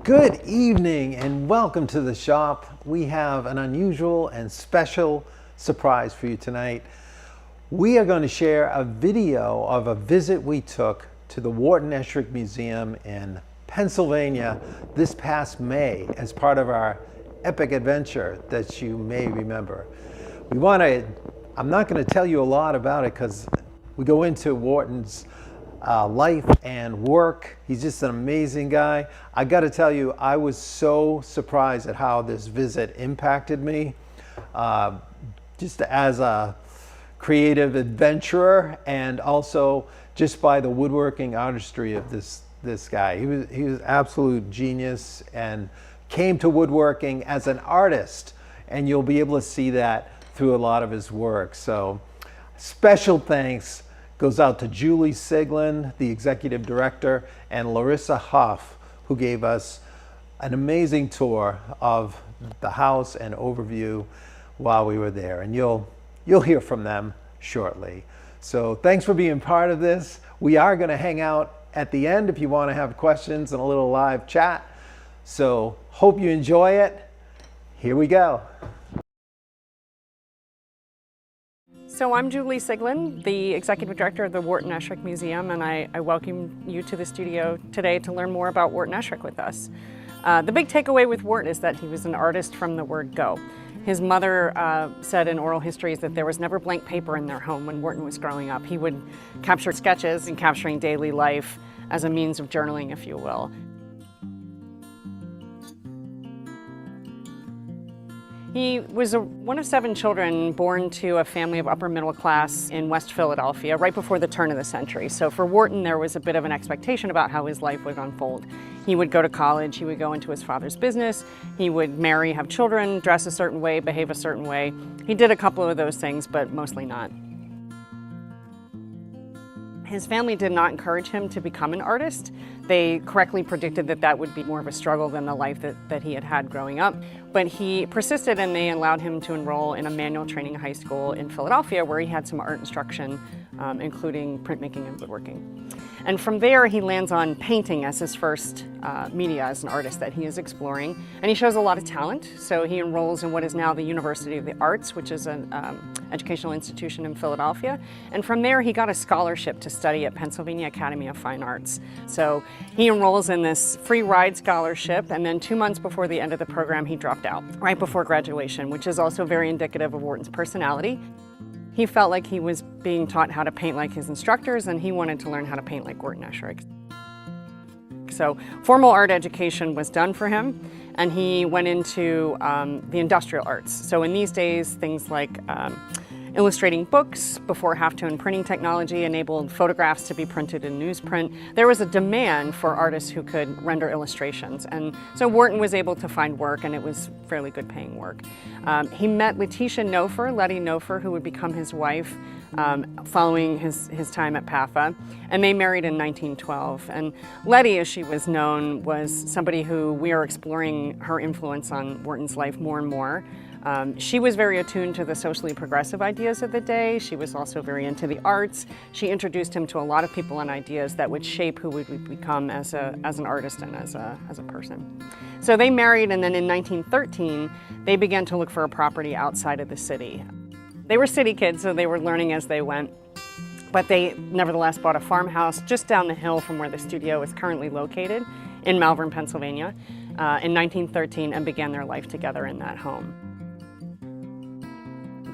Good evening and welcome to the shop. We have an unusual and special surprise for you tonight. We are going to share a video of a visit we took to the Wharton Esherick Museum in Pennsylvania this past May as part of our epic adventure that you may remember. I'm not going to tell you a lot about it because we go into Wharton's life and work. He's just an amazing guy. I got to tell you, I was so surprised at how this visit impacted me, just as a creative adventurer, and also just by the woodworking artistry of this guy. He was absolute genius and came to woodworking as an artist, and you'll be able to see that through a lot of his work. So special thanks goes out to Julie Siglin, the executive director, and Larissa Huff, who gave us an amazing tour of the house and overview while we were there. And you'll hear from them shortly. So thanks for being part of this. We are going to hang out at the end if you want to have questions and a little live chat. So hope you enjoy it. Here we go. So I'm Julie Siglin, the Executive Director of the Wharton Esherick Museum, and I welcome you to the studio today to learn more about Wharton Esherick with us. The big takeaway with Wharton is that he was an artist from the word go. His mother said in oral histories that there was never blank paper in their home when Wharton was growing up. He would capture sketches and capturing daily life as a means of journaling, if you will. He was one of 7 children born to a family of upper middle class in West Philadelphia right before the turn of the century. So for Wharton, there was a bit of an expectation about how his life would unfold. He would go to college, he would go into his father's business, he would marry, have children, dress a certain way, behave a certain way. He did a couple of those things, but mostly not. His family did not encourage him to become an artist. They correctly predicted that that would be more of a struggle than the life that he had had growing up. But he persisted, and they allowed him to enroll in a manual training high school in Philadelphia where he had some art instruction, including printmaking and woodworking. And from there, he lands on painting as his first media as an artist that he is exploring. And he shows a lot of talent. So he enrolls in what is now the University of the Arts, which is an educational institution in Philadelphia. And from there, he got a scholarship to study at Pennsylvania Academy of Fine Arts. So he enrolls in this free ride scholarship, and then 2 months before the end of the program, he dropped out, right before graduation, which is also very indicative of Wharton's personality. He felt like he was being taught how to paint like his instructors, and he wanted to learn how to paint like Wharton Esherick. So formal art education was done for him, and he went into the industrial arts. So in these days, things like illustrating books before halftone printing technology enabled photographs to be printed in newsprint. There was a demand for artists who could render illustrations, and so Wharton was able to find work, and it was fairly good paying work. He met Letitia Nofer, Letty Nofer, who would become his wife following his time at PAFA, and they married in 1912. And Letty, as she was known, was somebody who we are exploring her influence on Wharton's life more and more. She was very attuned to the socially progressive ideas of the day. She was also very into the arts. She introduced him to a lot of people and ideas that would shape who we would become as an artist and as a person. So they married, and then in 1913, they began to look for a property outside of the city. They were city kids, so they were learning as they went, but they nevertheless bought a farmhouse just down the hill from where the studio is currently located in Malvern, Pennsylvania, in 1913, and began their life together in that home.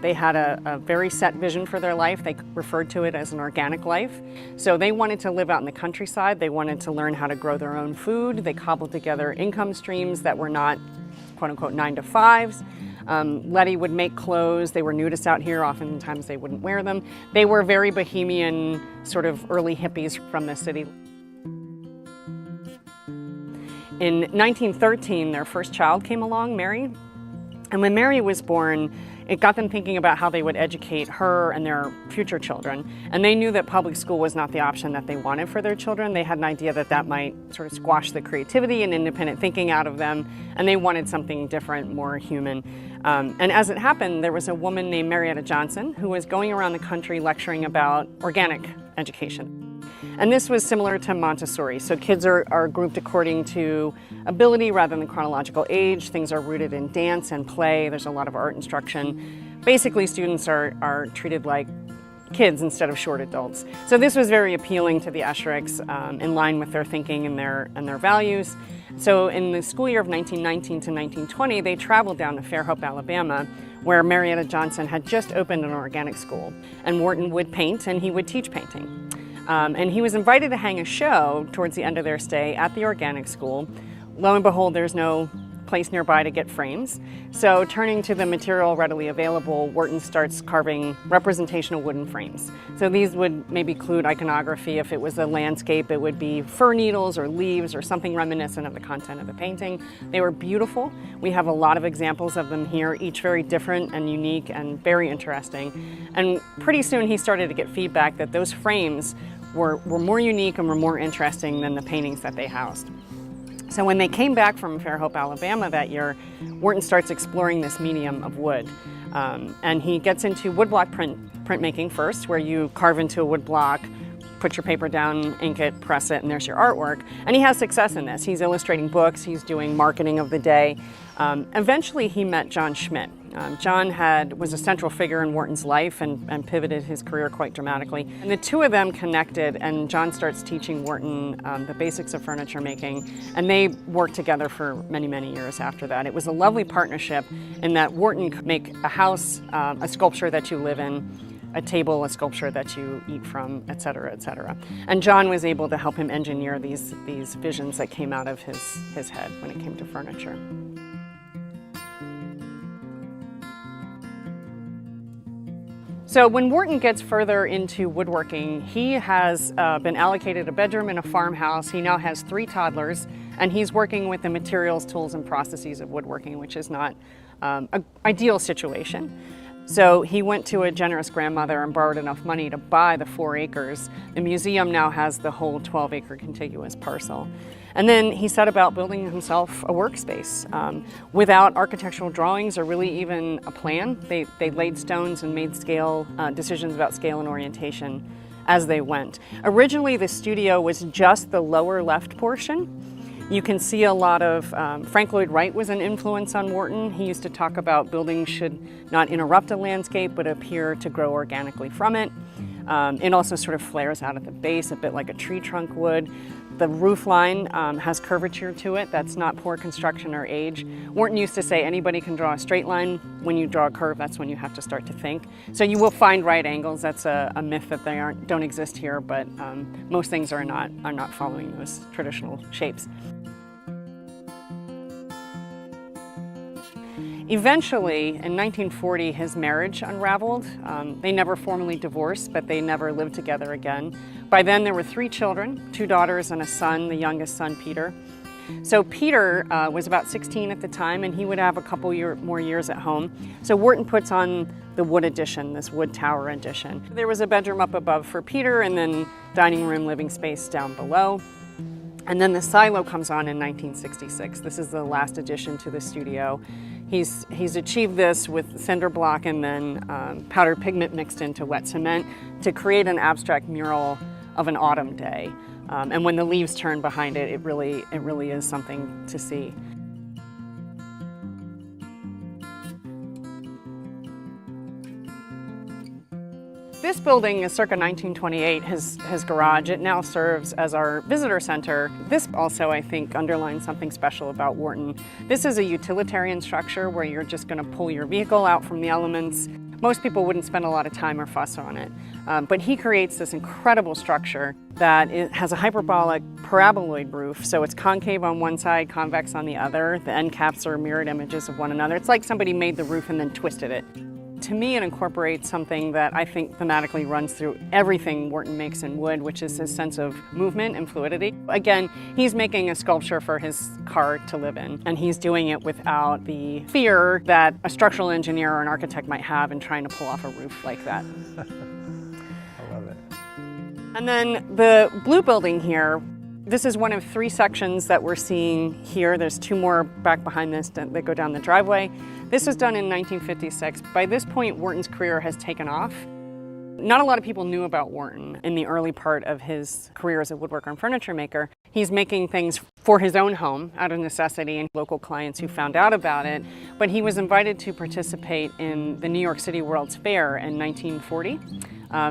They had a very set vision for their life. They referred to it as an organic life. So they wanted to live out in the countryside. They wanted to learn how to grow their own food. They cobbled together income streams that were not, quote unquote, 9-to-5s. Letty would make clothes. They were nudists out here. Oftentimes they wouldn't wear them. They were very bohemian, sort of early hippies from the city. In 1913, their first child came along, Mary. And when Mary was born, it got them thinking about how they would educate her and their future children. And they knew that public school was not the option that they wanted for their children. They had an idea that that might sort of squash the creativity and independent thinking out of them, and they wanted something different, more human. And as it happened, there was a woman named Marietta Johnson who was going around the country lecturing about organic education. And this was similar to Montessori. So kids are grouped according to ability rather than chronological age. Things are rooted in dance and play. There's a lot of art instruction. Basically, students are treated like kids instead of short adults. So this was very appealing to the Eshericks, in line with their thinking and their values. So in the school year of 1919 to 1920, they traveled down to Fairhope, Alabama, where Marietta Johnson had just opened an organic school. And Wharton would paint and he would teach painting. And he was invited to hang a show towards the end of their stay at the organic school. Lo and behold, there's no place nearby to get frames. So turning to the material readily available, Wharton starts carving representational wooden frames. So these would maybe include iconography. If it was a landscape, it would be fir needles or leaves or something reminiscent of the content of the painting. They were beautiful. We have a lot of examples of them here, each very different and unique and very interesting. And pretty soon he started to get feedback that those frames were more unique and were more interesting than the paintings that they housed. So when they came back from Fairhope, Alabama that year, Wharton starts exploring this medium of wood. And he gets into woodblock printmaking first, where you carve into a woodblock, put your paper down, ink it, press it, and there's your artwork. And he has success in this. He's illustrating books, he's doing marketing of the day. Eventually he met John Schmidt. John was a central figure in Wharton's life and pivoted his career quite dramatically. And the two of them connected, and John starts teaching Wharton the basics of furniture making, and they worked together for many, many years after that. It was a lovely partnership in that Wharton could make a house, a sculpture that you live in, a table, a sculpture that you eat from, et cetera, et cetera. And John was able to help him engineer these visions that came out of his head when it came to furniture. So when Wharton gets further into woodworking, he has been allocated a bedroom in a farmhouse. He now has 3 toddlers, and he's working with the materials, tools, and processes of woodworking, which is not an ideal situation. So he went to a generous grandmother and borrowed enough money to buy the 4 acres. The museum now has the whole 12-acre contiguous parcel. And then he set about building himself a workspace without architectural drawings or really even a plan. They laid stones and made decisions about scale and orientation as they went. Originally, the studio was just the lower left portion. You can see a lot of, Frank Lloyd Wright was an influence on Wharton. He used to talk about buildings should not interrupt a landscape, but appear to grow organically from it. It also sort of flares out at the base, a bit like a tree trunk would. The roof line has curvature to it. That's not poor construction or age. Wharton used to say anybody can draw a straight line. When you draw a curve, that's when you have to start to think. So you will find right angles. That's a myth that they don't exist here, but most things are not following those traditional shapes. Eventually, in 1940, his marriage unraveled. They never formally divorced, but they never lived together again. By then, there were 3 children, 2 daughters and a son, the youngest son, Peter. So Peter was about 16 at the time, and he would have a couple more years at home. So Wharton puts on the wood addition, this wood tower addition. There was a bedroom up above for Peter, and then dining room, living space down below. And then the silo comes on in 1966. This is the last addition to the studio. He's achieved this with cinder block and then powdered pigment mixed into wet cement to create an abstract mural of an autumn day. And when the leaves turn behind it, it really is something to see. This building is circa 1928, his garage. It now serves as our visitor center. This also, I think, underlines something special about Wharton. This is a utilitarian structure where you're just going to pull your vehicle out from the elements. Most people wouldn't spend a lot of time or fuss on it. But he creates this incredible structure that has a hyperbolic paraboloid roof, so it's concave on one side, convex on the other. The end caps are mirrored images of one another. It's like somebody made the roof and then twisted it. To me, it incorporates something that I think thematically runs through everything Wharton makes in wood, which is his sense of movement and fluidity. Again, he's making a sculpture for his car to live in, and he's doing it without the fear that a structural engineer or an architect might have in trying to pull off a roof like that. I love it. And then the blue building here, this is one of 3 sections that we're seeing here. There's 2 more back behind this that go down the driveway. This was done in 1956. By this point, Wharton's career has taken off. Not a lot of people knew about Wharton in the early part of his career as a woodworker and furniture maker. He's making things for his own home out of necessity and local clients who found out about it. But he was invited to participate in the New York City World's Fair in 1940.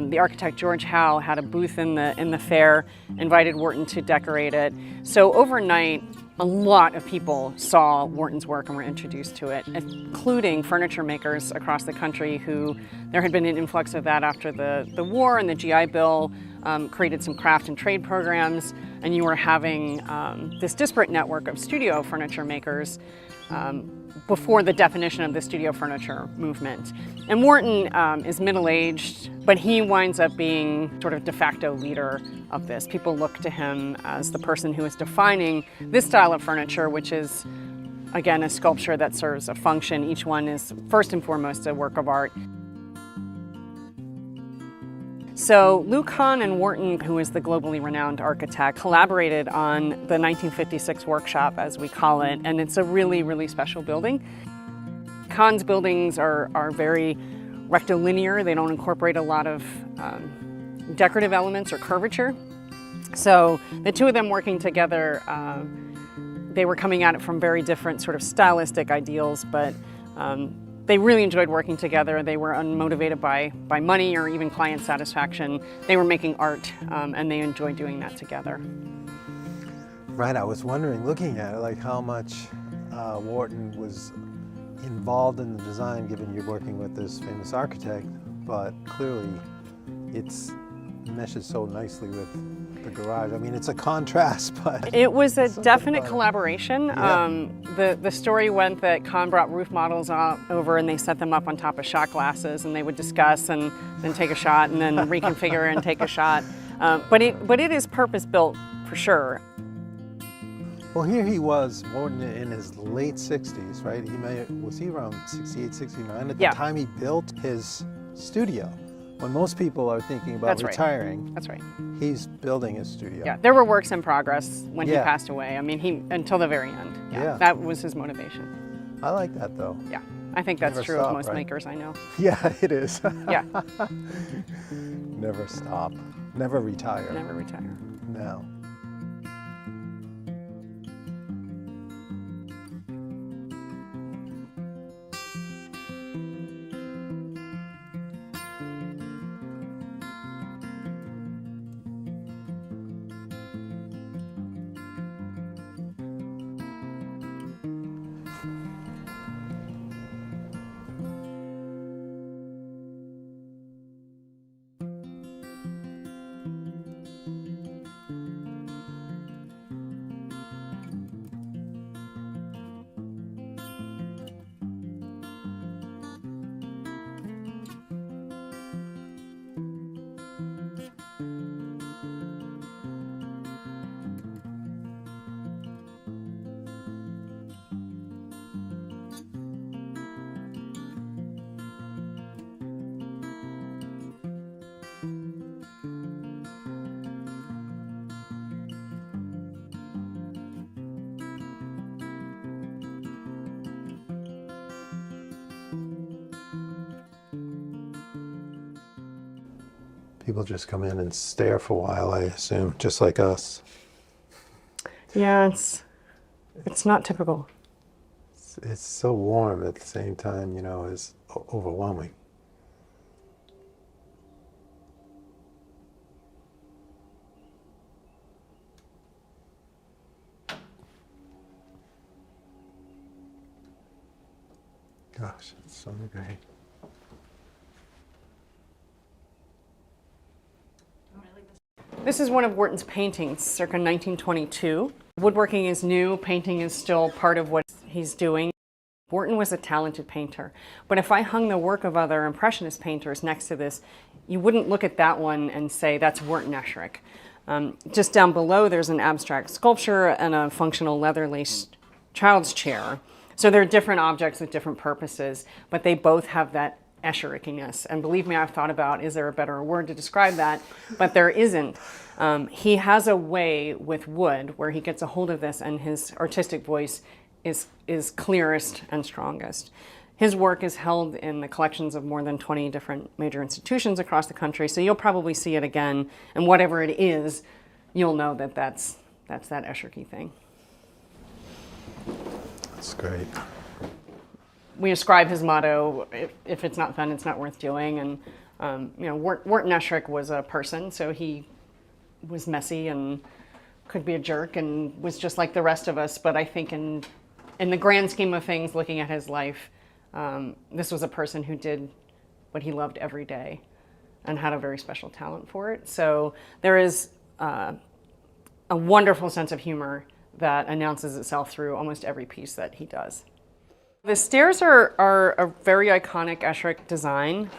The architect George Howe had a booth in the fair, invited Wharton to decorate it. So overnight, a lot of people saw Wharton's work and were introduced to it, including furniture makers across the country who there had been an influx of that after the war, and the GI Bill created some craft and trade programs, and you were having this disparate network of studio furniture makers before the definition of the studio furniture movement. And Wharton is middle-aged, but he winds up being sort of de facto leader of this. People look to him as the person who is defining this style of furniture, which is, again, a sculpture that serves a function. Each one is first and foremost a work of art. So Lou Kahn and Wharton, who is the globally renowned architect, collaborated on the 1956 workshop, as we call it, and it's a really, really special building. Kahn's buildings are very rectilinear. They don't incorporate a lot of decorative elements or curvature. So the two of them working together, they were coming at it from very different sort of stylistic ideals, but they really enjoyed working together. They were unmotivated by money or even client satisfaction. They were making art, and they enjoyed doing that together. Right, I was wondering, looking at it, like how much Wharton was involved in the design, given you're working with this famous architect, but clearly it's meshes so nicely with the garage. I mean, it's a contrast, but it was a definite collaboration. Yeah. The story went that Kahn brought roof models over and they set them up on top of shot glasses, and they would discuss and then take a shot and then reconfigure and take a shot. But it is purpose built for sure. Well, here he was, Wharton, in his late 60s, right? Was he around 68, 69 at the time he built his studio? When most people are thinking about retiring, That's right. He's building his studio. Yeah, there were works in progress when he passed away. I mean, until the very end. Yeah, that was his motivation. I like that, though. Yeah, I think that's true of most makers I know. Yeah, it is. Yeah. Never stop. Never retire. Never retire. No. People just come in and stare for a while, I assume, just like us. Yeah, it's not typical. It's so warm at the same time, you know, it's overwhelming. Gosh, it's so great. This is one of Wharton's paintings, circa 1922. Woodworking is new, painting is still part of what he's doing. Wharton was a talented painter, but if I hung the work of other Impressionist painters next to this, you wouldn't look at that one and say that's Wharton Esherick. Just down below there's an abstract sculpture and a functional leather-laced child's chair. So they're different objects with different purposes, but they both have that Escherickiness. And believe me, I've thought about, is there a better word to describe that? But there isn't. He has a way with wood where he gets a hold of this and his artistic voice is clearest and strongest. His work is held in the collections of more than 20 different major institutions across the country, so you'll probably see it again, and whatever it is, you'll know that that's that Esherick thing. That's great. We ascribe his motto, if it's not fun, it's not worth doing. And Wharton Esherick was a person, so he was messy and could be a jerk and was just like the rest of us. But I think in the grand scheme of things, looking at his life, this was a person who did what he loved every day and had a very special talent for it. So there is a wonderful sense of humor that announces itself through almost every piece that he does. The stairs are a very iconic Esherick design.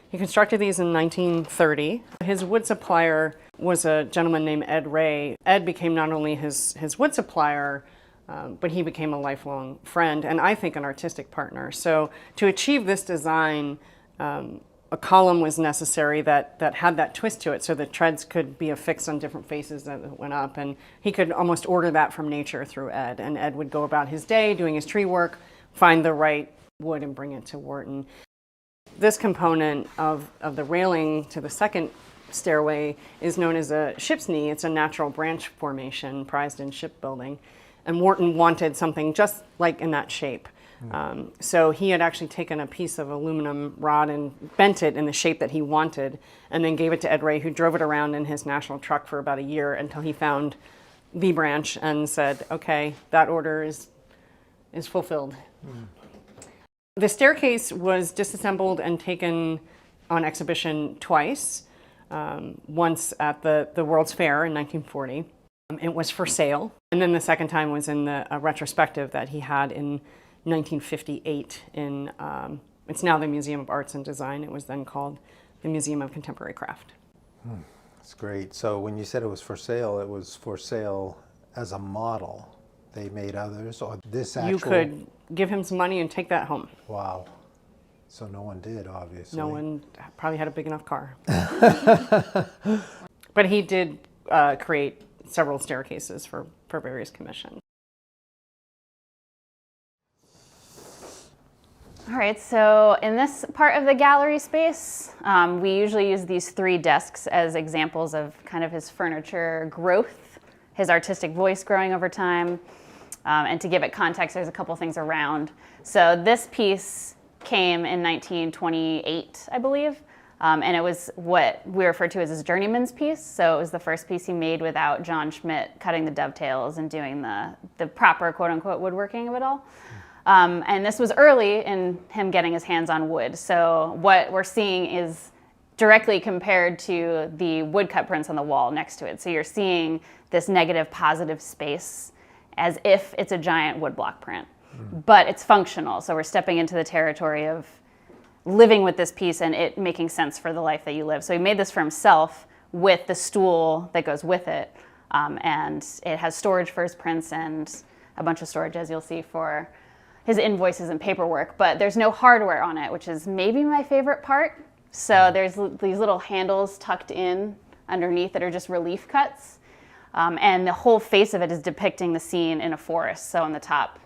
He constructed these in 1930. His wood supplier was a gentleman named Ed Ray. Ed became not only his wood supplier, but he became a lifelong friend and I think an artistic partner. So to achieve this design, a column was necessary that had that twist to it so the treads could be affixed on different faces that went up, and he could almost order that from nature through Ed, and Ed would go about his day doing his tree work, find the right wood and bring it to Wharton. This component of the railing to the second stairway is known as a ship's knee. It's a natural branch formation prized in shipbuilding, and Wharton wanted something just like in that shape. So he had actually taken a piece of aluminum rod and bent it in the shape that he wanted, and then gave it to Ed Ray, who drove it around in his national truck for about a year until he found the branch and said, okay, that order is fulfilled. The staircase was disassembled and taken on exhibition twice, once at the World's Fair in 1940. It was for sale, and then the second time was in a retrospective that he had in 1958 in, it's now the Museum of Arts and Design. It was then called the Museum of Contemporary Craft. That's great. So when you said it was for sale as a model. They made others, or this actual... You could give him some money and take that home. Wow. So no one did, obviously. No one probably had a big enough car. But he did create several staircases for various commissions. All right, so in this part of the gallery space, we usually use these 3 desks as examples of kind of his furniture growth, his artistic voice growing over time. And to give it context, there's a couple things around. So this piece came in 1928, I believe, and it was what we refer to as his journeyman's piece. So it was the first piece he made without John Schmidt cutting the dovetails and doing the proper quote-unquote woodworking of it all. And this was early in him getting his hands on wood. So what we're seeing is directly compared to the woodcut prints on the wall next to it. So you're seeing this negative positive space as if it's a giant woodblock print, but it's functional. So we're stepping into the territory of living with this piece and it making sense for the life that you live. So he made this for himself with the stool that goes with it. And it has storage for his prints and a bunch of storage, as you'll see, for his invoices and paperwork, but there's no hardware on it, which is maybe my favorite part. So there's these little handles tucked in underneath that are just relief cuts. And the whole face of it is depicting the scene in a forest. So on the top,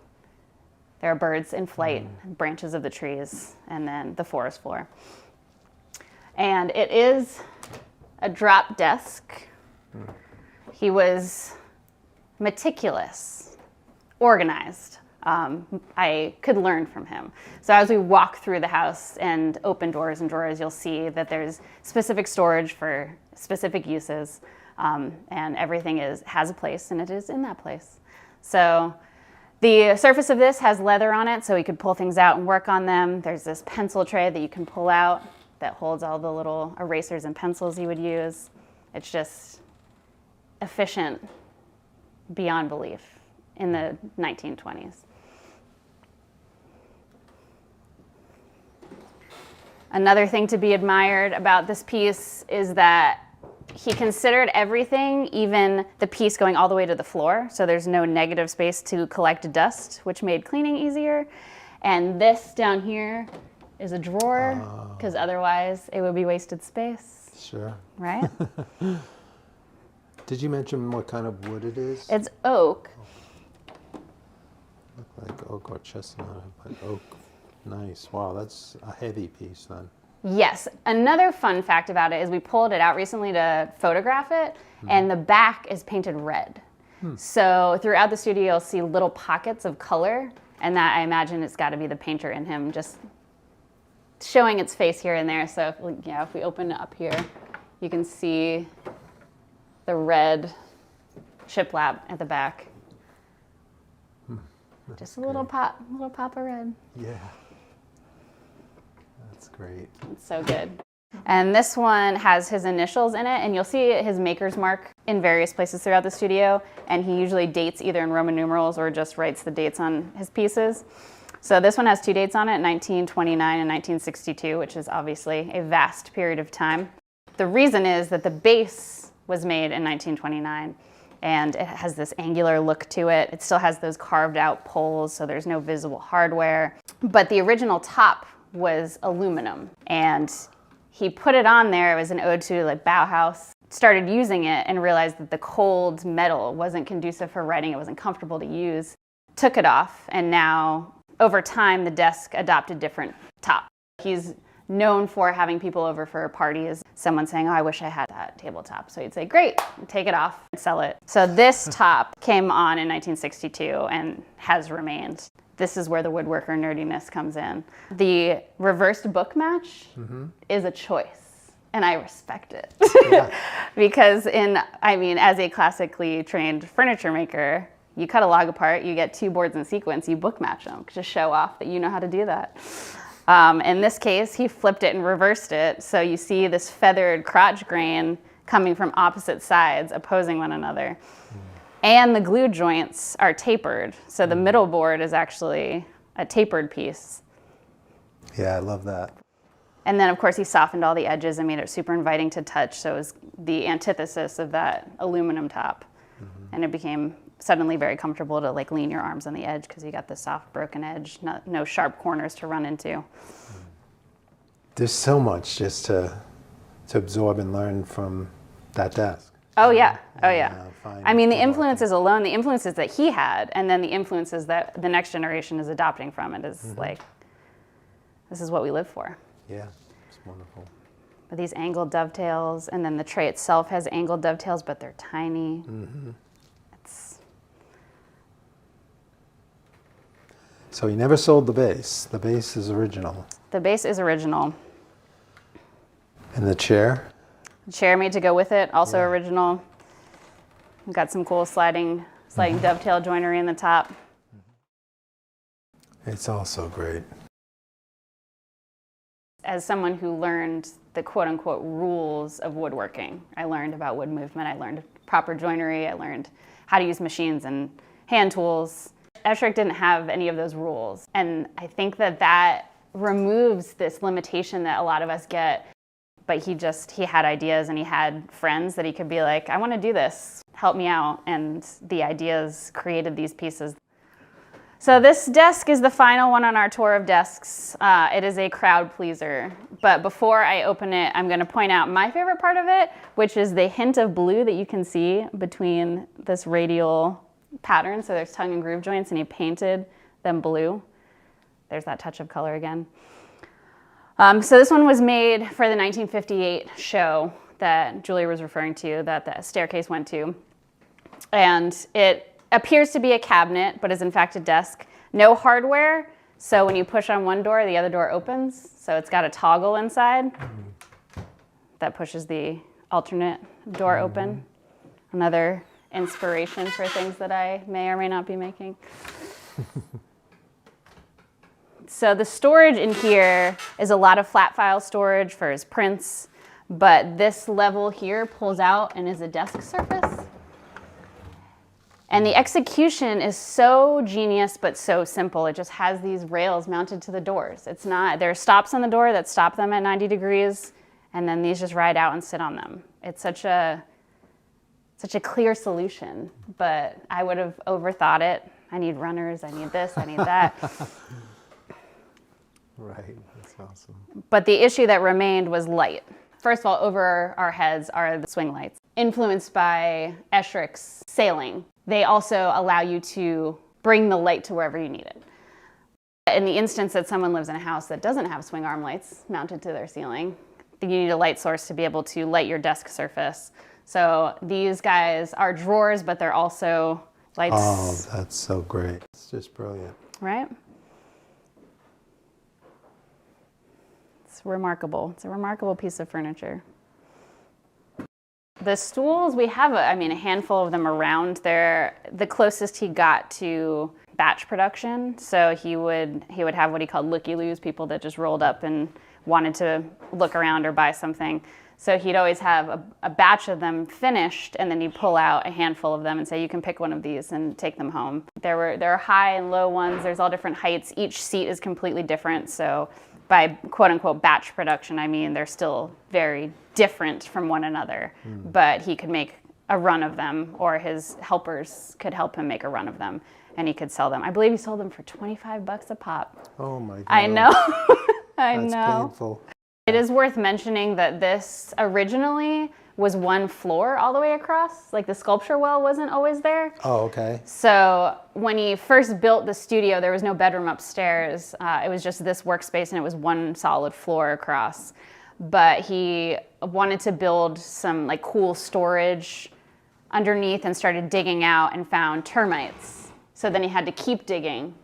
there are birds in flight, branches of the trees, and then the forest floor. And it is a drop desk. He was meticulous, organized. I could learn from him. So as we walk through the house and open doors and drawers, you'll see that there's specific storage for specific uses. And everything has a place, and it is in that place. So the surface of this has leather on it, so you could pull things out and work on them. There's this pencil tray that you can pull out that holds all the little erasers and pencils you would use. It's just efficient beyond belief in the 1920s. Another thing to be admired about this piece is that he considered everything, even the piece going all the way to the floor, so there's no negative space to collect dust, which made cleaning easier. And this down here is a drawer, because otherwise it would be wasted space. Sure. Right? Did you mention what kind of wood it is? It's oak. Look like oak or chestnut, but oak. Nice. Wow, that's a heavy piece then. Yes. Another fun fact about it is we pulled it out recently to photograph it, and the back is painted red. So throughout the studio, you'll see little pockets of color, and that, I imagine, it's got to be the painter in him just showing its face here and there. So if we open it up here, you can see the red shiplap at the back. Just a little pop of red. Yeah. That's great. It's so good. And this one has his initials in it, and you'll see his maker's mark in various places throughout the studio, and he usually dates either in Roman numerals or just writes the dates on his pieces. So this one has 2 dates on it, 1929 and 1962, which is obviously a vast period of time. The reason is that the base was made in 1929, and it has this angular look to it. It still has those carved out poles, so there's no visible hardware. But the original top was aluminum, and he put it on there. It was an ode to like Bauhaus. Started using it and realized that the cold metal wasn't conducive for writing. It wasn't comfortable to use. Took it off, and now over time the desk adopted different top. He's known for having people over for parties. Someone saying, "Oh, I wish I had that tabletop." So he'd say, "Great, take it off and sell it." So this top came on in 1962 and has remained. This is where the woodworker nerdiness comes in. The reversed book match is a choice, and I respect it. Yeah. Because as a classically trained furniture maker, you cut a log apart, you get 2 boards in sequence, you book match them to show off that you know how to do that. In this case, he flipped it and reversed it, so you see this feathered crotch grain coming from opposite sides, opposing one another. And the glue joints are tapered, so the middle board is actually a tapered piece. Yeah, I love that. And then, of course, he softened all the edges and made it super inviting to touch, so it was the antithesis of that aluminum top. And it became suddenly very comfortable to like lean your arms on the edge because you got the soft broken edge, no sharp corners to run into. There's so much just to absorb and learn from that desk. Oh yeah, oh yeah. Fine. I mean, the influences alone, the influences that he had, and then the influences that the next generation is adopting from it is like, this is what we live for. Yeah, it's wonderful. With these angled dovetails, and then the tray itself has angled dovetails, but they're tiny. So he never sold the base. The base is original. The base is original. And the chair? The chair made to go with it, also original. We've got some cool sliding dovetail joinery in the top. It's also great. As someone who learned the quote-unquote rules of woodworking, I learned about wood movement, I learned proper joinery, I learned how to use machines and hand tools. Esherick didn't have any of those rules, and I think that removes this limitation that a lot of us get. But he had ideas, and he had friends that he could be like, "I want to do this, help me out," and the ideas created these pieces. So this desk is the final one on our tour of desks. It is a crowd pleaser, but before I open it, I'm going to point out my favorite part of it, which is the hint of blue that you can see between this radial pattern. So there's tongue and groove joints, and he painted them blue. There's that touch of color again. So this one was made for the 1958 show that Julia was referring to, that the staircase went to. And it appears to be a cabinet, but is in fact a desk. No hardware, so when you push on one door, the other door opens. So it's got a toggle inside that pushes the alternate door open. Another inspiration for things that I may or may not be making. So the storage in here is a lot of flat file storage for his prints, but this level here pulls out and is a desk surface. And the execution is so genius, but so simple. It just has these rails mounted to the doors. There are stops on the door that stop them at 90 degrees, and then these just ride out and sit on them. It's such a clear solution, but I would have overthought it. I need runners, I need this, I need that. Right, that's awesome. But the issue that remained was light. First of all, over our heads are the swing lights. Influenced by Esherick's sailing, they also allow you to bring the light to wherever you need it. In the instance that someone lives in a house that doesn't have swing arm lights mounted to their ceiling, you need a light source to be able to light your desk surface. So these guys are drawers, but they're also lights. Oh, that's so great. It's just brilliant. Right? It's remarkable. It's a remarkable piece of furniture. The stools, we have a handful of them around there. The closest he got to batch production. So he would have what he called looky-loos, people that just rolled up and wanted to look around or buy something. So he'd always have a batch of them finished, and then he'd pull out a handful of them and say, you can pick one of these and take them home. There are high and low ones. There's all different heights. Each seat is completely different. So by quote unquote batch production, I mean they're still very different from one another. But he could make a run of them, or his helpers could help him make a run of them, and he could sell them. I believe he sold them for $25 a pop. Oh my God. I know. That's painful. It is worth mentioning that this originally was one floor all the way across. Like the sculpture well wasn't always there. Oh, okay. So when he first built the studio, there was no bedroom upstairs. It was just this workspace, and it was one solid floor across. But he wanted to build some like cool storage underneath and started digging out and found termites. So then he had to keep digging,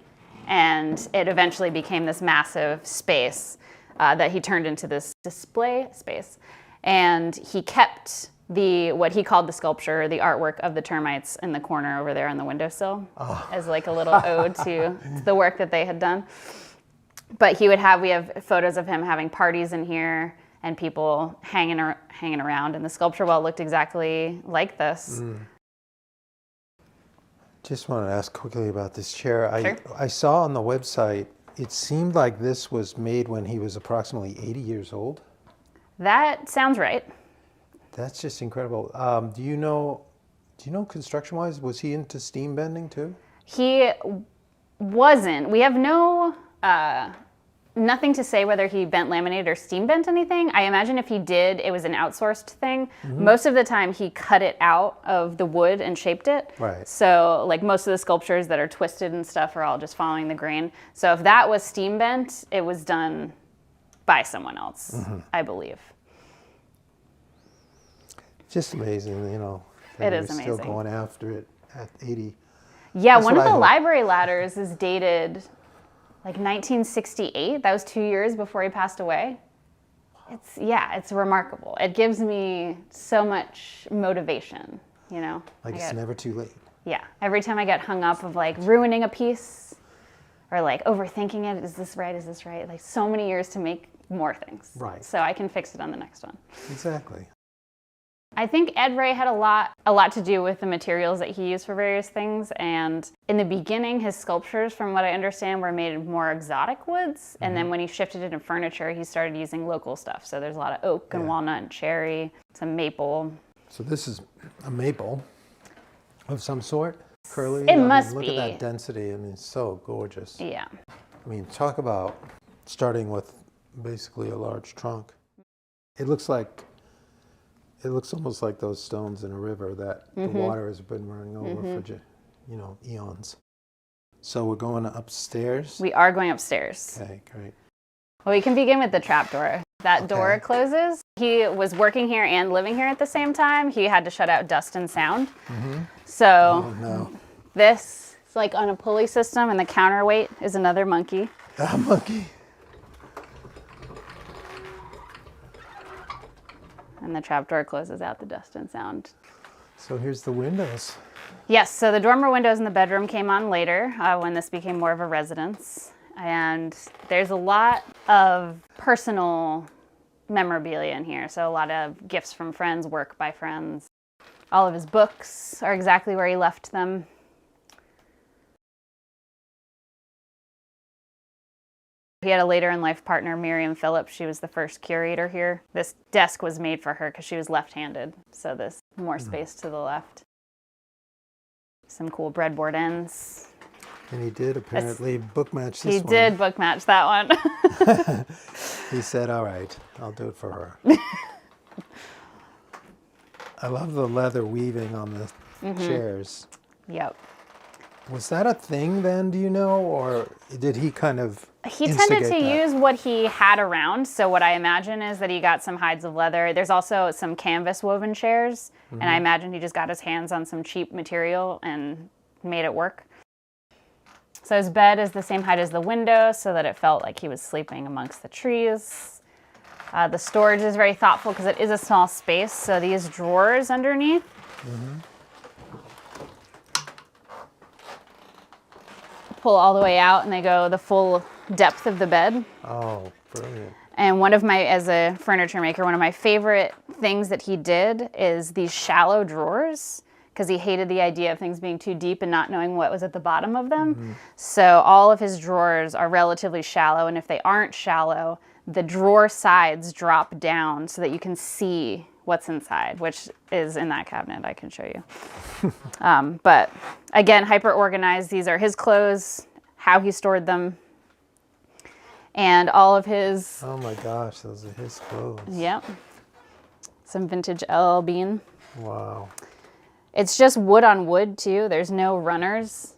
and it eventually became this massive space that he turned into this display space. And he kept what he called the sculpture, the artwork of the termites in the corner over there on the windowsill as like a little ode to the work that they had done. But we have photos of him having parties in here and people hanging around, and the sculpture well looked exactly like this. Just want to ask quickly about this chair. Sure. I saw on the website, it seemed like this was made when he was approximately 80 years old. That sounds right. That's just incredible. Do you know construction-wise, was he into steam bending too? He wasn't. We have nothing to say whether he bent laminate or steam bent anything. I imagine if he did, it was an outsourced thing. Most of the time he cut it out of the wood and shaped it. Right. So like most of the sculptures that are twisted and stuff are all just following the grain. So if that was steam bent, it was done by someone else, I believe. Just amazing, that It he is was still amazing. going after it at 80. Yeah, That's one of what I the hope. library ladders is dated like 1968. That was 2 years before he passed away. It's remarkable. It gives me so much motivation, Like it's never too late. Yeah, every time I get hung up of like ruining a piece or like overthinking it, is this right? Like so many years to make more things. Right. So I can fix it on the next one. Exactly. I think Ed Ray had a lot to do with the materials that he used for various things. And in the beginning, his sculptures, from what I understand, were made of more exotic woods. And then when he shifted into furniture, he started using local stuff. So there's a lot of oak and walnut and cherry, some maple. So this is a maple of some sort, curly. It must look be. At that density. It's so gorgeous. Yeah. Talk about starting with basically a large trunk. It looks almost like those stones in a river that the water has been running over for eons. So we're going upstairs? We are going upstairs. Okay, great. Well, we can begin with the trapdoor. That door closes. He was working here and living here at the same time. He had to shut out dust and sound. So this is like on a pulley system, and the counterweight is another monkey. A monkey. And the trapdoor closes out the dust and sound. So here's the windows. Yes, so the dormer windows in the bedroom came on later when this became more of a residence. And there's a lot of personal memorabilia in here. So a lot of gifts from friends, work by friends. All of his books are exactly where he left them. He had a later in life partner, Miriam Phillips. She was the first curator here. This desk was made for her because she was left-handed. So there's more space to the left. Some cool breadboard ends. And he did apparently book match this one. He did book match that one. He said, all right, I'll do it for her. I love the leather weaving on the chairs. Yep. Was that a thing then, do you know? Or did he kind of He tended to instigate that? use what he had around. So what I imagine is that he got some hides of leather. There's also some canvas woven chairs. And I imagine he just got his hands on some cheap material and made it work. So his bed is the same height as the window so that it felt like he was sleeping amongst the trees. The storage is very thoughtful because it is a small space. So these drawers underneath. Pull all the way out and they go the full depth of the bed. Oh, brilliant. And as a furniture maker, one of my favorite things that he did is these shallow drawers, because he hated the idea of things being too deep and not knowing what was at the bottom of them. So all of his drawers are relatively shallow, and if they aren't shallow, the drawer sides drop down so that you can see what's inside, which is in that cabinet. I can show you. But again, hyper organized. These are his clothes, how he stored them, and all of his. Oh my gosh, those are his clothes. Yep. Some vintage LL Bean. Wow. It's just wood on wood too. There's no runners.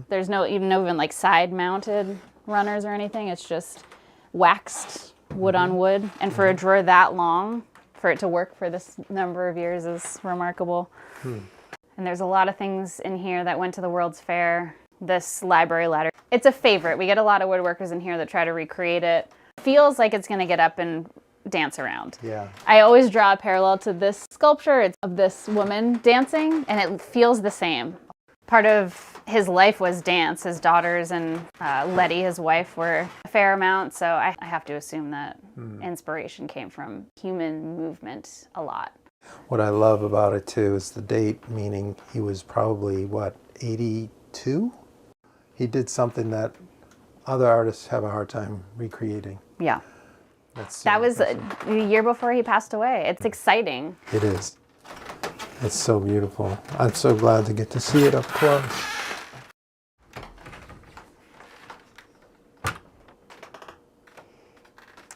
There's no even like side mounted runners or anything. It's just waxed wood on wood. And for a drawer that long, for it to work for this number of years is remarkable. And there's a lot of things in here that went to the World's Fair. This library ladder, it's a favorite. We get a lot of woodworkers in here that try to recreate it. Feels like it's going to get up and dance around. Yeah. I always draw a parallel to this sculpture. It's of this woman dancing, and it feels the same. Part of his life was dance. His daughters and Letty, his wife, were a fair amount, so I have to assume that inspiration came from human movement a lot. What I love about it too is the date, meaning he was probably, what, 82? He did something that other artists have a hard time recreating. Yeah. That's so That was impressive. a year before he passed away. It's exciting. It is. It's so beautiful. I'm so glad to get to see it up close.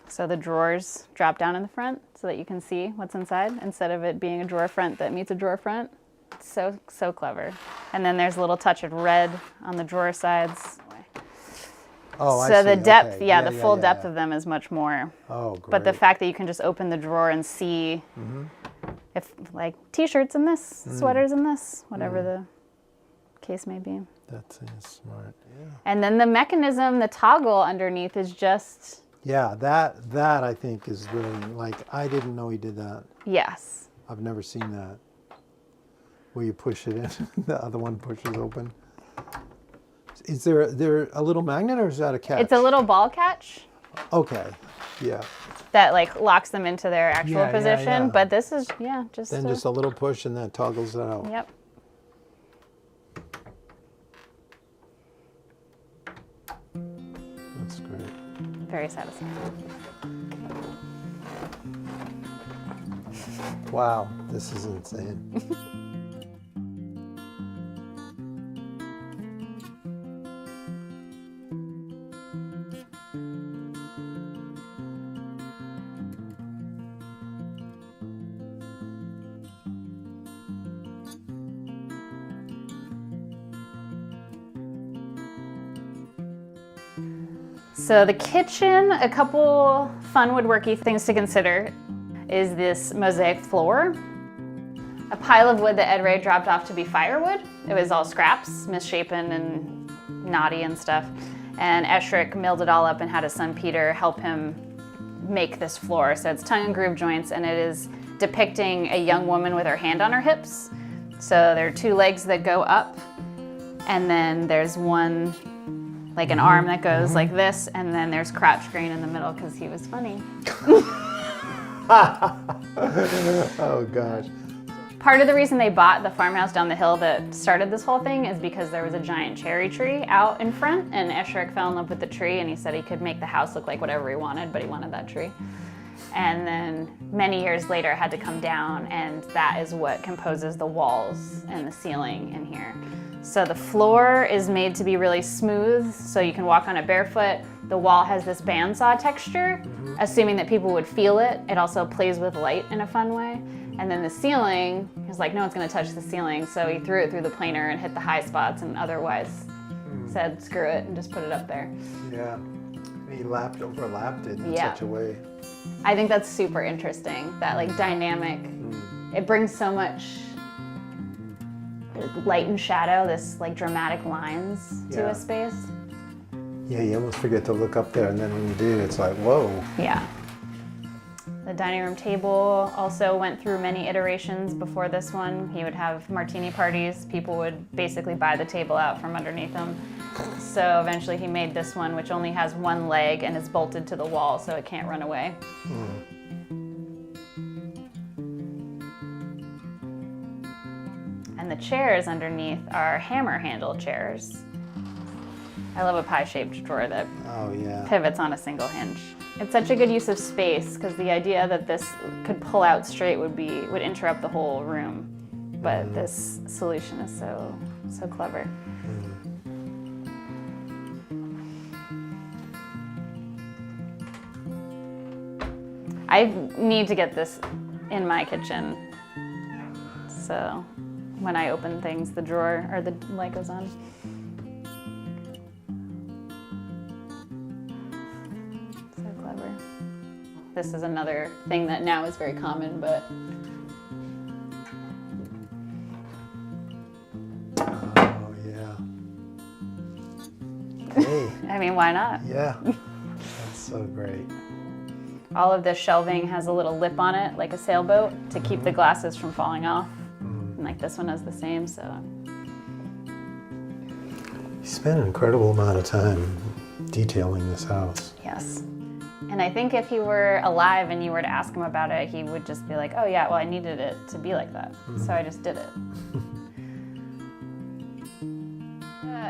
So the drawers drop down in the front so that you can see what's inside instead of it being a drawer front that meets a drawer front. It's so clever. And then there's a little touch of red on the drawer sides. Oh, I So see. the depth, Okay. the full depth of them is much more. Oh, great. But the fact that you can just open the drawer and see if like t-shirts in this, sweaters in this, whatever the case may be. That's smart. Yeah. And then the mechanism, the toggle underneath is just, Yeah, that I think is really, like, I didn't know he did that. yes. I've never seen that. Where you push it in, the other one pushes open. Is there a little magnet or is that a catch? It's a little ball catch Okay, yeah. that like locks them into their actual Yeah, yeah, position. yeah. But this is, just. Then just a little push and that toggles it out. Yep. That's great. Very satisfying. Wow, this is insane. So the kitchen, a couple fun woodworky things to consider is this mosaic floor. A pile of wood that Ed Ray dropped off to be firewood. It was all scraps, misshapen and knotty and stuff. And Esherick milled it all up and had his son Peter help him make this floor. So it's tongue and groove joints, and it is depicting a young woman with her hand on her hips. So there are two legs that go up, and then there's one, like an arm that goes like this, and then there's crouch grain in the middle because he was funny. Oh gosh. Part of the reason they bought the farmhouse down the hill that started this whole thing is because there was a giant cherry tree out in front, and Esherick fell in love with the tree, and he said he could make the house look like whatever he wanted, but he wanted that tree. And then many years later it had to come down, and that is what composes the walls and the ceiling in here. So the floor is made to be really smooth, so you can walk on it barefoot. The wall has this bandsaw texture, assuming that people would feel it. It also plays with light in a fun way. And then the ceiling, he was like, no one's gonna touch the ceiling, so he threw it through the planer and hit the high spots, and otherwise said, screw it, and just put it up there. Yeah. He overlapped it in Yeah. such a way. I think that's super interesting, that like dynamic. It brings so much light and shadow, this like dramatic lines to Yeah. a space. Yeah, you almost forget to look up there, and then when you do, it's like, whoa. Yeah. The dining room table also went through many iterations before this one. He would have martini parties. People would basically buy the table out from underneath him. So eventually he made this one, which only has one leg and is bolted to the wall so it can't run away. And the chairs underneath are hammer handle chairs. I love a pie-shaped drawer that Oh, yeah. pivots on a single hinge. It's such a good use of space because the idea that this could pull out straight would interrupt the whole room. But this solution is so clever. I need to get this in my kitchen. So when I open things, the drawer or the light goes on. So clever. This is another thing that now is very common, but Oh, yeah. Hey, I mean, why not? yeah. That's so great. All of this shelving has a little lip on it, like a sailboat, to keep the glasses from falling off. And like this one has the same, so. You spent an incredible amount of time detailing this house. Yes. And I think if he were alive and you were to ask him about it, he would just be like, oh yeah, well, I needed it to be like that. So I just did it.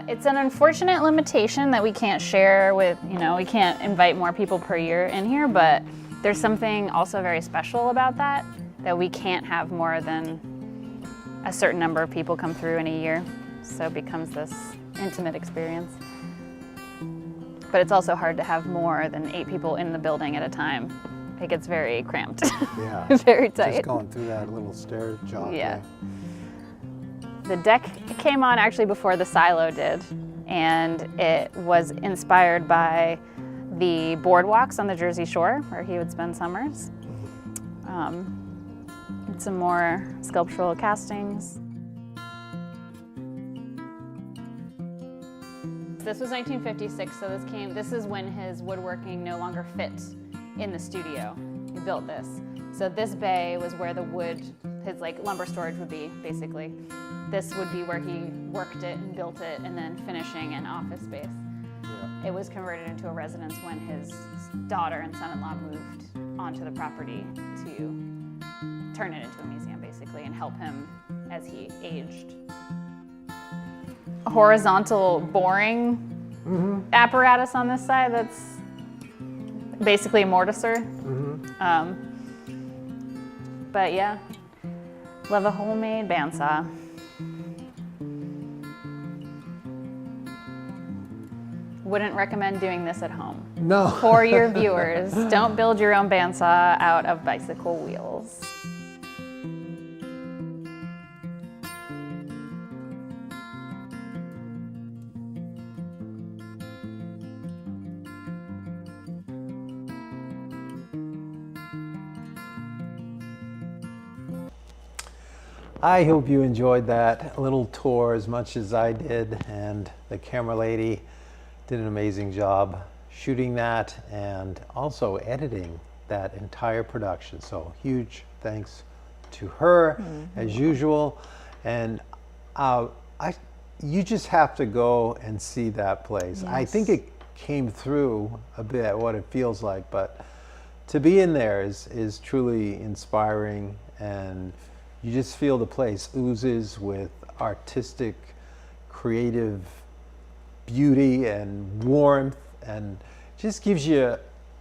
It's an unfortunate limitation that we can't share with, we can't invite more people per year in here, but there's something also very special about that we can't have more than a certain number of people come through in a year. So it becomes this intimate experience. But it's also hard to have more than 8 people in the building at a time. It gets very cramped. Yeah. Very tight. Just going through that little stair jog. Yeah. The deck came on actually before the silo did, and it was inspired by the boardwalks on the Jersey Shore where he would spend summers. And some more sculptural castings. This was 1956, so this is when his woodworking no longer fit in the studio. He built this. So this bay was where the wood, his like lumber storage would be, basically. This would be where he worked it and built it, and then finishing an office space. Yeah. It was converted into a residence when his daughter and son-in-law moved onto the property to turn it into a museum, basically, and help him as he aged. A horizontal boring apparatus on this side that's basically a mortiser. But yeah, love a homemade bandsaw. Wouldn't recommend doing this at home. No. For your viewers, don't build your own bandsaw out of bicycle wheels. I hope you enjoyed that little tour as much as I did, and the camera lady did an amazing job shooting that and also editing that entire production. So huge thanks to her as usual. And you just have to go and see that place. I think it came through a bit what it feels like, but to be in there is truly inspiring, and you just feel the place oozes with artistic, creative beauty and warmth, and just gives you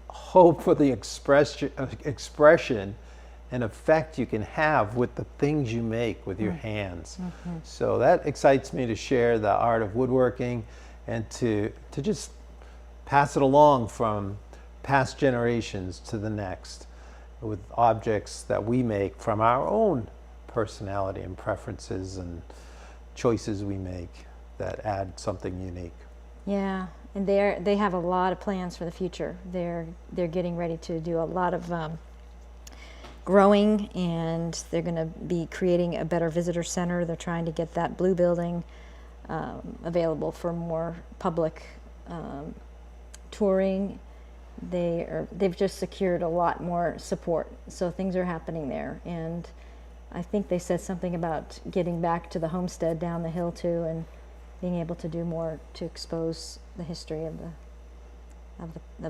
hope for the expression and effect you can have with the things you make with your hands. So that excites me to share the art of woodworking and to just pass it along from past generations to the next with objects that we make from our own personality and preferences and choices we make that add something unique. Yeah, and they have a lot of plans for the future. They're getting ready to do a lot of growing, and they're going to be creating a better visitor center. They're trying to get that blue building available for more public touring. They've just secured a lot more support, so things are happening there. And I think they said something about getting back to the homestead down the hill too, and being able to do more to expose the history of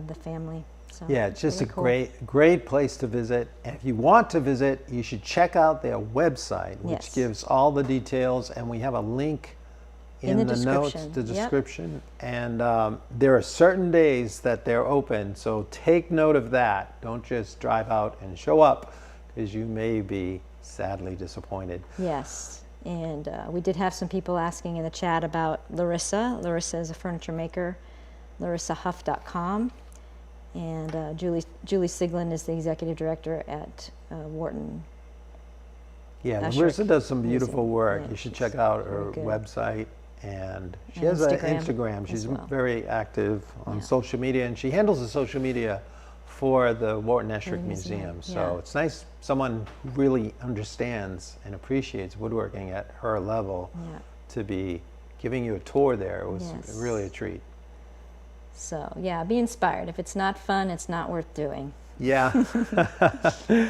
the family. So Yeah, it's just really a cool. great place to visit. And if you want to visit, you should check out their website, which Yes. gives all the details. And we have a link in the the notes, description. the Yep. description. And there are certain days that they're open. So take note of that. Don't just drive out and show up, because you may be sadly disappointed. Yes, and we did have some people asking in the chat about Larissa. Larissa is a furniture maker, larissahuff.com. And Julie Siglin is the executive director at Wharton. Yeah, Esherick Larissa does some beautiful Museum. work. Yeah, you should she's check out her very good. website. And she And has an Instagram Instagram. as She's well. very active on Yeah. social media, and she handles the social media for the Wharton Esherick museum, Museum. So yeah. it's nice, someone who really understands and appreciates woodworking at her level Yeah. to be giving you a tour there. It was Yes. really a treat. So yeah, be inspired. If it's not fun, it's not worth doing. Yeah. And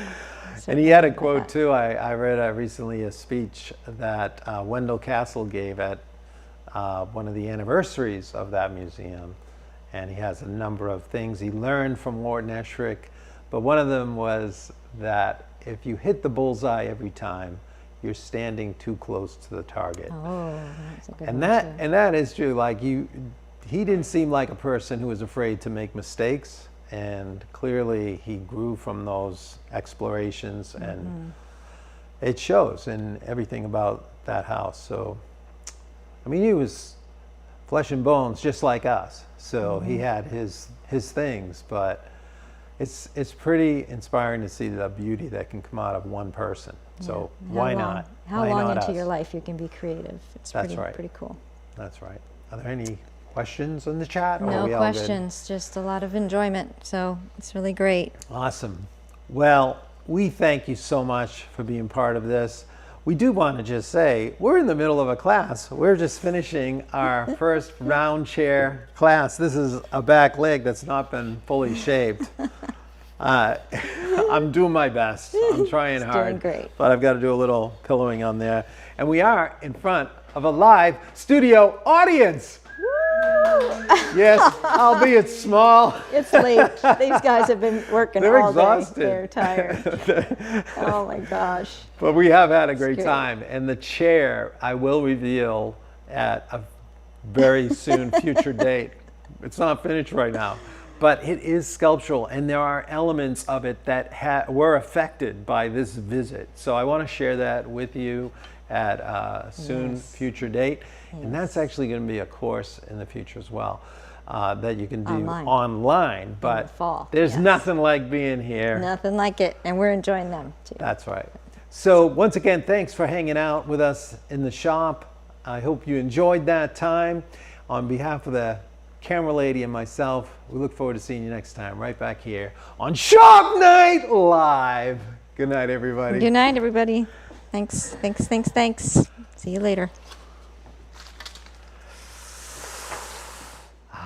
So he had a like quote that. too. I read recently a speech that Wendell Castle gave at one of the anniversaries of that museum. And he has a number of things he learned from Wharton Esherick. But one of them was that if you hit the bullseye every time, you're standing too close to the target. Oh, that's a good And one that too. and that is true. Like he didn't seem like a person who was afraid to make mistakes, and clearly he grew from those explorations, and it shows in everything about that house. So, I mean, he was flesh and bones, just like us. So he had his things, but it's pretty inspiring to see the beauty that can come out of one person. So Yeah. why How long- not? How Why long not into us? your life you can be creative? It's That's right. pretty cool. That's right. Are there any questions in the chat? or are No we all good? questions, just a lot of enjoyment. So it's really great. Awesome. Well, we thank you so much for being part of this. We do want to just say we're in the middle of a class. We're just finishing our first round chair class. This is a back leg that's not been fully shaved. I'm doing my best. I'm trying hard. doing great. But I've got to do a little pillowing on there. And we are in front of a live studio audience. Yes, albeit small. It's late. These guys have been working They're all exhausted. day. They're tired. Oh my gosh. But we have had a great great. time. And the chair I will reveal at a very soon future date. It's not finished right now. But it is sculptural, and there are elements of it that were affected by this visit. So I want to share that with you at a soon Yes. future date. And that's actually going to be a course in the future as well that you can do online. But fall, there's yes. nothing like being here. Nothing like it. And we're enjoying them too. That's right. So once again, thanks for hanging out with us in the shop. I hope you enjoyed that time. On behalf of the camera lady and myself, we look forward to seeing you next time right back here on Shop Night Live. Good night, everybody. Good night, everybody. Thanks. See you later.